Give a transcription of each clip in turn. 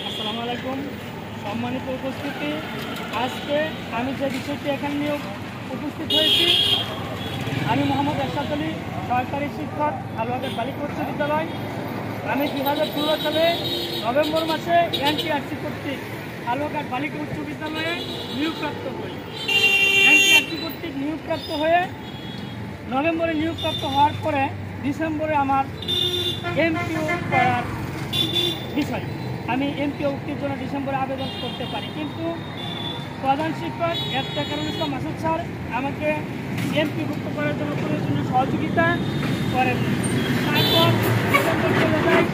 আসসালামু আলাইকুম, সম্মানিত উপস্থিতি। আজকে আমি যে বিষয়টি এখানে নিয়ে উপস্থিত হয়েছি, আমি মোহাম্মদ এরশাদ আলী, সরকারি শিক্ষক, হালুয়াঘাট বালিকা উচ্চ বিদ্যালয়। আমি 2016 সালে নভেম্বর মাসে এনটিআরসি কর্তৃক হালুয়াঘাট বালিকা উচ্চ বিদ্যালয়ে নিয়োগপ্রাপ্ত হই। এনটিআরসি কর্তৃক নিয়োগপ্রাপ্ত হয়ে নভেম্বরে নিয়োগপ্রাপ্ত হওয়ার পরে ডিসেম্বরে আমার এমপিও করার বিষয়, আমি এমপিও উক্তির জন্য ডিসেম্বরে আবেদন করতে পারি, কিন্তু প্রধান শিক্ষক ইফতেখারুল ইসলাম মাসুদ স্যার আমাকে এমপিভুক্ত করার জন্য প্রয়োজনীয় সহযোগিতা করেন। তারপর ডিসেম্বর চলে যায়।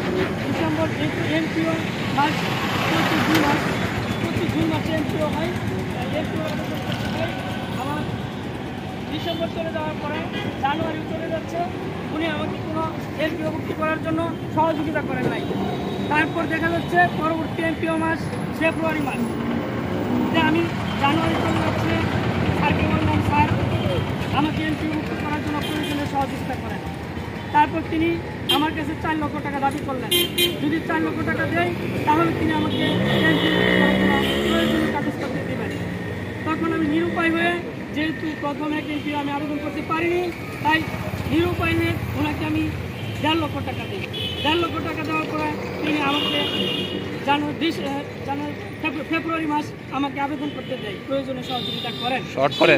ডিসেম্বর যেহেতু এমপিও মাস প্রতি জুন মাসে এমপিও হয়, এমপিও আবেদন করতে হয়। আমার ডিসেম্বর চলে যাওয়ার পরে জানুয়ারি চলে যাচ্ছে, উনি আমাকে কোনো এমপিও ভুক্তি করার জন্য সহযোগিতা করেন নাই। তারপর দেখা যাচ্ছে পরবর্তী এমপিও মাস ফেব্রুয়ারি মাস, যে আমি জানুয়ারি চলে যাচ্ছে, স্যারকে বললাম স্যার আমাকে এমপিও ভুক্তি করার জন্য প্রয়োজনীয় সহযোগিতা করেন। তারপর তিনি আমার কাছে 4 লক্ষ টাকা দাবি করলেন। যদি 4 লক্ষ টাকা দেয় তাহলে তিনি আমাকে এমপিও ভুক্তি করার জন্য প্রয়োজনীয় কাগজপত্র দেবেন। তখন আমি নিরুপায় হয়ে, যেহেতু প্রথম এক এমপিও আমি আবেদন করতে পারিনি, তাই নিরুপায় হয়ে ওনাকে আমি 1.5 লক্ষ টাকা দিই। 1.5 লক্ষ টাকা দেওয়ার পরে তিনি আমাকে ফেব্রুয়ারি মাস আমাকে আবেদন করতে দেয়, প্রয়োজনে সহযোগিতা করেন।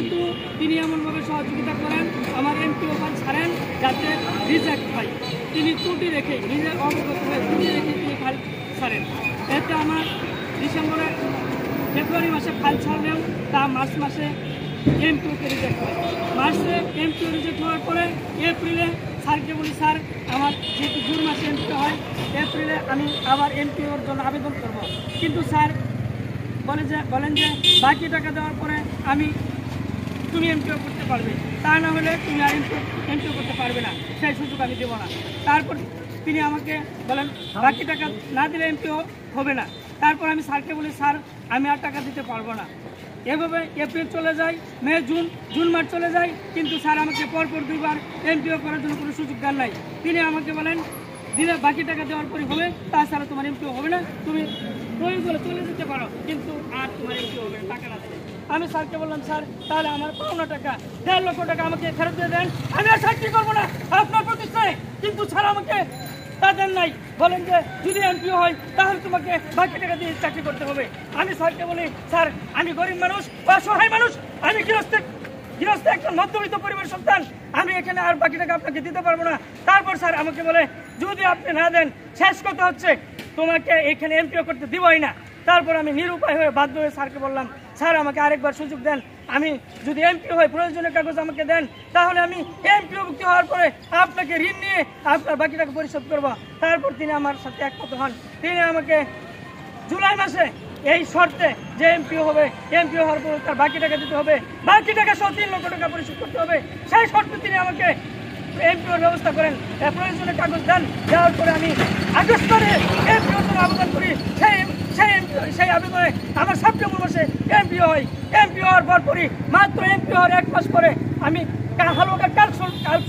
কিন্তু তিনি এমনভাবে সহযোগিতা করেন, আমার এমপিও ফাইল ছাড়েন যাতে রিজেক্ট হয়। তিনি ত্রুটি রেখে, নিজের অবগত হয়ে ত্রুটি রেখে তিনি ফাইল ছাড়েন। এতে আমার ফেব্রুয়ারি মাসে ফাইল ছাড়লেও তা মার্চ মাসে এমপিওকে রিজেক্ট হয়। মার্চে এমপিও রিজেক্ট হওয়ার পরে এপ্রিলে স্যারকে বলি স্যার আমার যেহেতু জুন মাসে এমপিও হয়, এপ্রিলে আমি আবার এমপিওর জন্য আবেদন করব। কিন্তু স্যার বলেন যে বাকি টাকা দেওয়ার পরে তুমি এমপিও করতে পারবে, তা না হলে তুমি আর এমপিও করতে পারবে না, সেই সুযোগ আমি দেবো না। তারপর তিনি আমাকে বলেন বাকি টাকা না দিলে এমপিও হবে না। তারপর আমি স্যারকে বলি স্যার আমি আর টাকা দিতে পারবো না। এভাবে এপ্রিল চলে যায়, মে, জুন মাস চলে যায়, কিন্তু স্যার আমাকে পরপর 2বার এমপিও করার জন্য কোনো সুযোগ দেন নাই। তিনি আমাকে বলেন দিলে বাকি টাকা দেওয়ার পরে হবে, তাছাড়া তোমার এমপিও হবে না, তুমি প্রয়োজনে চলে যেতে পারো, কিন্তু আর তোমার এমপিও হবে না টাকা না দিলে। আমি স্যারকে বললাম স্যার তাহলে আমার পাওনা টাকা 1.5 লক্ষ টাকা আমাকে ফেরত দিয়ে দেন, আমি আর চাকরি করবো না আপনার প্রতিষ্ঠানে। কিন্তু স্যার আমাকে তা দেন নাই, বলেন যে যদি এমপিও হয় তাহলে তোমাকে বাকি টাকা দিয়ে চাকরি করতে হবে। আমি স্যারকে বলি স্যার আমি গরিব মানুষ, অসহায় মানুষ, আমি গৃহস্থ একজন মধ্যবিত্ত পরিবারের সন্তান, আমি এখানে আর বাকি টাকা আপনাকে দিতে পারবো না। তারপর স্যার আমাকে বলে যদি আপনি না দেন শেষ কথা হচ্ছে তোমাকে এখানে এমপিও করতে দিবই না। তারপর আমি নিরুপায় হয়ে বাধ্য হয়ে স্যারকে বললাম স্যার আমাকে আরেকবার সুযোগ দেন, আমি যদি এমপিও হয় প্রয়োজনীয় কাগজ আমাকে দেন, তাহলে আমি এমপিও ভুক্তি হওয়ার পরে আপনাকে ঋণ নিয়ে আপনার বাকি টাকা পরিশোধ করবো। তারপর তিনি আমার সাথে একমত হন। তিনি আমাকে জুলাই মাসে এই শর্তে যে এমপিও হবে, এমপিও হওয়ার পর তার বাকি টাকা দিতে হবে, বাকি টাকা সহ 3 লক্ষ টাকা পরিশোধ করতে হবে, সেই শর্তে তিনি আমাকে এমপিওর ব্যবস্থা করেন, প্রয়োজনীয় কাগজ দেন। দেওয়ার পরে আমি আগস্ট মাসে এমপিওর জন্য আবেদন করি। সেই আবেদনে আমার সেপ্টেম্বর মাসে এমপিও হয়। এমপিও হওয়ার পরপরই মাত্র এমপিও হওয়ার 1 মাস পরে আমি হালুয়াঘাট কাল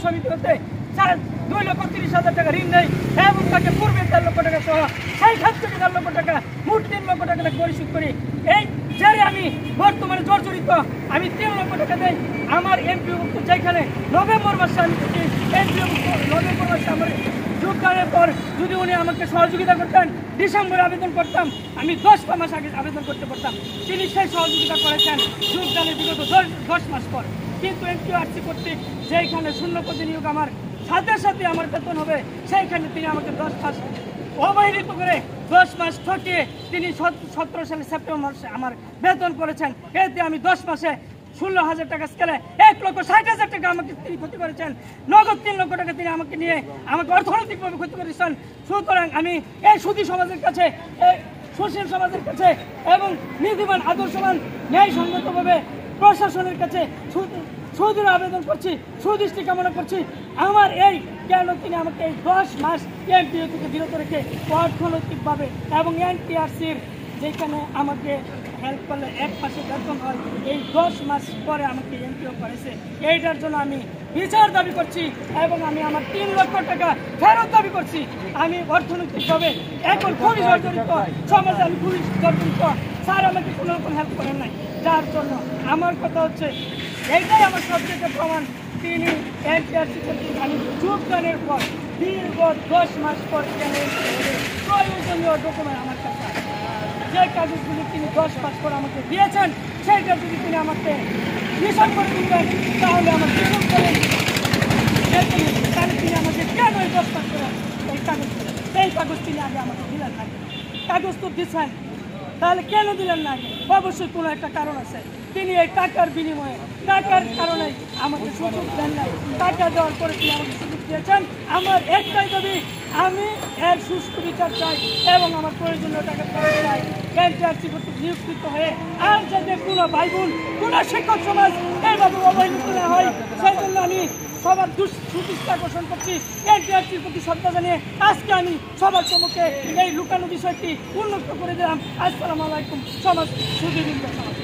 সমিতি হতে 2,30,000 টাকা ঋণ নেই এবং তাকে পূর্বে 1.5 লক্ষ টাকা সহ সেই খাত থেকে 1.5 লক্ষ টাকা মোট 3 লক্ষ টাকা পরিশোধ করি। এই যারে আমি বর্তমানে জর্জরিত, আমি 3 লক্ষ টাকা দেই। আমার এমপিও যেখানে নভেম্বর মাসে আমি নভেম্বর মাসে আমার যোগদানের পর যদি উনি আমাকে সহযোগিতা করতেন, ডিসেম্বরে আবেদন করতাম, আমি 10 মাস আগে আবেদন করতে পারতাম। তিনি সেই সহযোগিতা করেছেন যোগদানের বিগত 10 মাস পর। কিন্তু এনটিআরসি কর্তৃক যেখানে শূন্য পদে নিয়োগ আমার সাথে সাথে আমার বেতন হবে, সেইখানে তিনি আমাকে 10 মাস অবহেলিত করে 10 মাস ঠকিয়ে তিনি 17 সালের সেপ্টেম্বর মাসে আমার বেতন করেছেন। এতে আমি 10 মাসে 16,000 টাকা স্কেলে 1,60,000 টাকা আমাকে তিনি ক্ষতি করেছেন। নগদ 3 লক্ষ টাকা তিনি আমাকে নিয়ে আমাকে অর্থনৈতিকভাবে ক্ষতি করেছেন। সুতরাং আমি এই সুধী সমাজের কাছে, সুশীল সমাজের কাছে এবং নীতিবান আদর্শবান ন্যায়সঙ্গতভাবে প্রশাসনের কাছে সুদূর আবেদন করছি, সুদৃষ্টি কামনা করছি। আমার এই কেন তিনি আমাকে এই 10 মাস এমপিও থেকে বিরত রেখে অর্থনৈতিকভাবে এবং এনটিআরসির যেখানে আমাকে হেল্প করলে 1 মাসে বেতন হয়, এই 10 মাস পরে আমাকে এমপিও করেছে। এইটার জন্য আমি বিচার দাবি করছি এবং আমি আমার 3 লক্ষ টাকা ফেরত দাবি করছি। আমি অর্থনৈতিকভাবে এখন খুবই জর্জরিত, সমাজে আমি খুবই জর্জরিত। স্যার আমাকে কোনো রকম হেল্প করেন নাই, যার জন্য আমার কথা হচ্ছে এইটাই আমার সবচেয়ে প্রমাণ। তিনি এনটিআরসি কর্তৃক আমি যোগদানের পর দীর্ঘ 10 মাস পর কেন প্রয়োজনীয় ডকুমেন্ট আমার কাছে আছে। যে কাগজগুলি তিনি 10 মাস পর আমাকে দিয়েছেন, সেইটা যদি তিনি আমাকে হিসাব করে দিবেন তাহলে আমার হিসাব করে তাহলে তিনি আমাকে কেন এই 10 মাস করে এই কাগজ তিনি আগে আমাকে দিলেন না। কাগজ তো দিচ্ছেন, তাহলে কেন দিলেন না আগে? অবশ্যই কোনো একটা কারণ আছে। তিনি এই টাকার বিনিময়ে, টাকার কারণে আমাকে সুযোগ দেন নাই। টাকা দেওয়ার পরে তিনি আমাকে সুযোগ দিয়েছেন। আমার একটাই দাবি, আমি এর সুষ্ঠু বিচার চাই এবং আমার প্রয়োজনীয় টাকা ফেরত চাই। এনটিআরসি কর্তৃক নিয়োজিত হয়ে আর যাতে কোনো ভাই বোন, কোনো শিক্ষক সমাজ এইভাবে অবহেলিত না হয়, সেই জন্য আমি সবার সুদৃষ্টি আকর্ষণ করছি। এনটিআরসির প্রতি শ্রদ্ধা জানিয়ে আজকে আমি সবার সম্মুখে এই লুকানো বিষয়টি উন্মুক্ত করে দিলাম। আসসালামু আলাইকুম সমাজ সুদীবৃন্দ সমাজ।